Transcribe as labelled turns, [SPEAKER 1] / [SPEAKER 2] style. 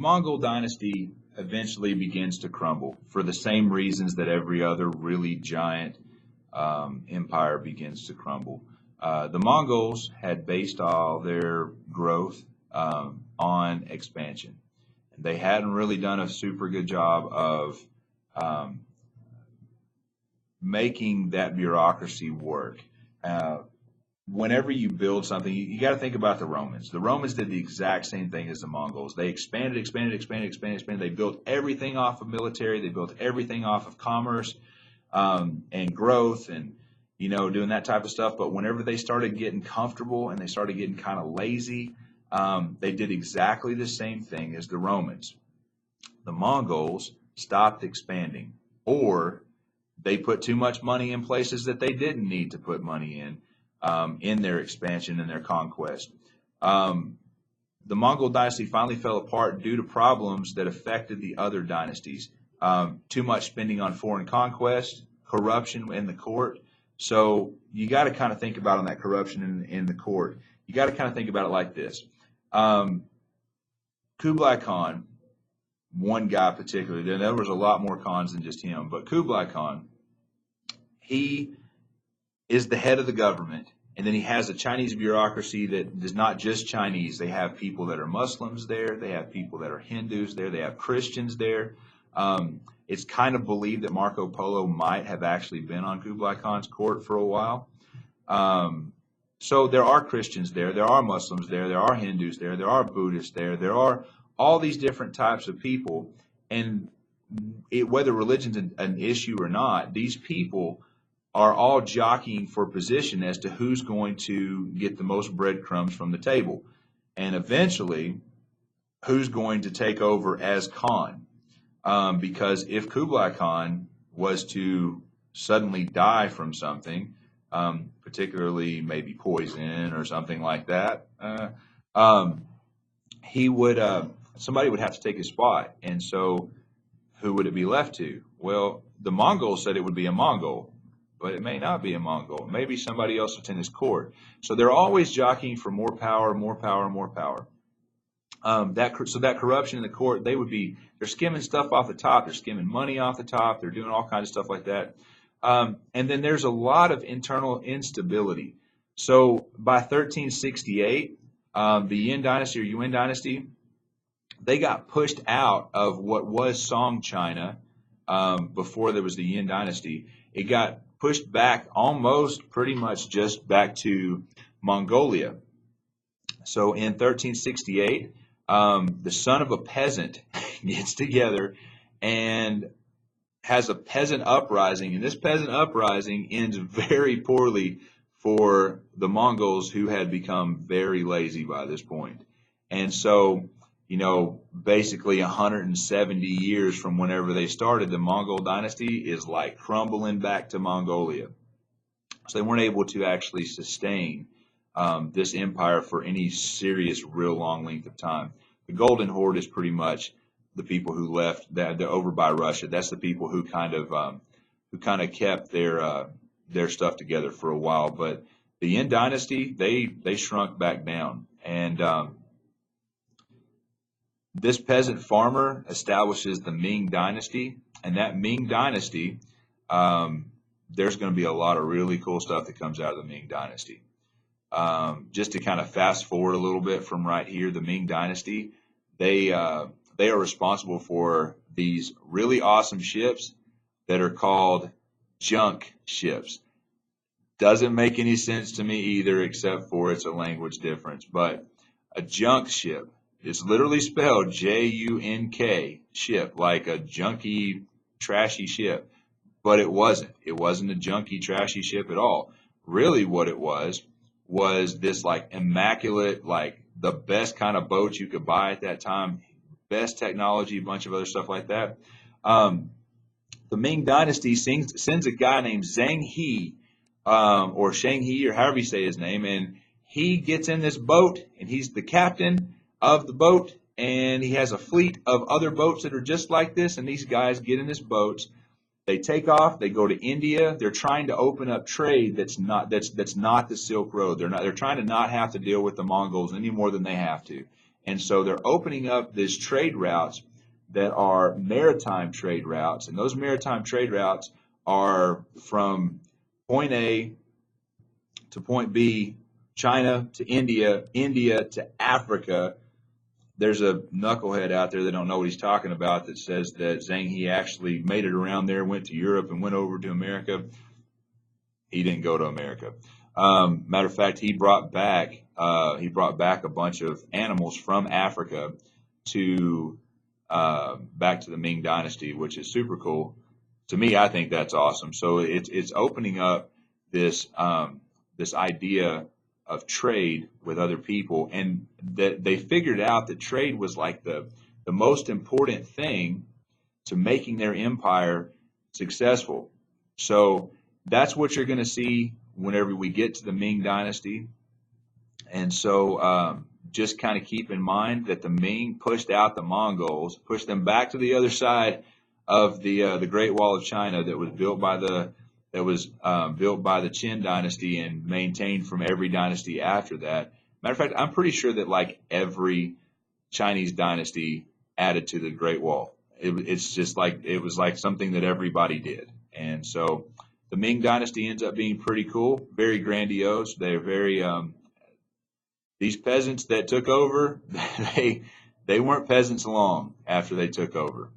[SPEAKER 1] Mongol dynasty eventually begins to crumble for the same reasons that every other really giant empire begins to crumble. The Mongols had based all their growth on expansion. They hadn't really done a super good job of um, making that bureaucracy work. Uh, Whenever you build something, you got to think about the Romans. The Romans did the exact same thing as the Mongols. They expanded, expanded, expanded, expanded, expanded. They built everything off of military. They built everything off of commerce and growth and, doing that type of stuff. But whenever they started getting comfortable and they started getting kind of lazy, they did exactly the same thing as the Romans. The Mongols stopped expanding, or they put too much money in places that they didn't need to put money in their expansion and their conquest. Um, the Mongol dynasty finally fell apart due to problems that affected the other dynasties. Too much spending on foreign conquest, corruption in the court. So you got to kind of think about on that corruption in the court. You got to kind of think about it like this. Um, Kublai Khan, one guy particularly, there was a lot more Khans than just him, but Kublai Khan, he is the head of the government, and then he has a Chinese bureaucracy that is not just Chinese. They have people that are Muslims there. They have people that are Hindus there. They have Christians there. It's kind of believed that Marco Polo might have actually been on Kublai Khan's court for a while. So there are Christians there. There are Muslims there. There are Hindus there. There are Buddhists there. There are all these different types of people. And whether religion's an issue or not, these people are all jockeying for position as to who's going to get the most breadcrumbs from the table. And eventually, who's going to take over as Khan. Because if Kublai Khan was to suddenly die from something, particularly maybe poison or something like that, he would somebody would have to take his spot. And so who would it be left to? Well, the Mongols said it would be a Mongol, but it may not be a Mongol. Maybe somebody else that's in his court. So they're always jockeying for more power, more power, more power. That corruption in the court, they're skimming stuff off the top. They're skimming money off the top. They're doing all kinds of stuff like that. And then there's a lot of internal instability. So by 1368, the Yin Dynasty or Yuan Dynasty, they got pushed out of what was Song China before there was the Yin Dynasty. It got pushed back almost pretty much just back to Mongolia. So in 1368, the son of a peasant gets together and has a peasant uprising, and this peasant uprising ends very poorly for the Mongols, who had become very lazy by this point. And so, basically 170 years from whenever they started, the Mongol dynasty is like crumbling back to Mongolia. So they weren't able to actually sustain this empire for any serious, real long length of time. The Golden Horde is pretty much the people who left. They're over by Russia. That's the people who kind of kept their stuff together for a while. But the Yin Dynasty, they shrunk back down, and this peasant farmer establishes the Ming Dynasty, and that Ming Dynasty, there's going to be a lot of really cool stuff that comes out of the Ming Dynasty. Just to kind of fast forward a little bit from right here, the Ming Dynasty, they are responsible for these really awesome ships that are called junk ships. Doesn't make any sense to me either, except for it's a language difference. But a junk ship is literally spelled Junk, ship, like a junky, trashy ship. But it wasn't. It wasn't a junky, trashy ship at all. Really what it was this like immaculate, like the best kind of boat you could buy at that time, best technology, a bunch of other stuff like that. The Ming Dynasty sends a guy named Zhang He, or Shang He, or however you say his name, and he gets in this boat, and he's the captain of the boat, and he has a fleet of other boats that are just like this, and these guys get in this boat. They take off. They go to India. They're trying to open up trade that's not the Silk Road. They're trying to not have to deal with the Mongols any more than they have to. And so they're opening up these trade routes that are maritime trade routes. And those maritime trade routes are from point A to point B, China to India, India to Africa. There's a knucklehead out there that don't know what he's talking about that says that Zhang He actually made it around there, went to Europe, and went over to America. He didn't go to America. Matter of fact, he brought back a bunch of animals from Africa to back to the Ming Dynasty, which is super cool. To me, I think that's awesome. So it's opening up this this idea of trade with other people, and that they figured out that trade was like the most important thing to making their empire successful. So that's what you're going to see whenever we get to the Ming Dynasty. And so just kind of keep in mind that the Ming pushed out the Mongols, pushed them back to the other side of the Great Wall of China that was built by the Qin dynasty and maintained from every dynasty after that. Matter of fact, I'm pretty sure that like every Chinese dynasty added to the Great Wall. It's just like it was like something that everybody did. And so the Ming dynasty ends up being pretty cool, very grandiose. They're very these peasants that took over, they weren't peasants long after they took over.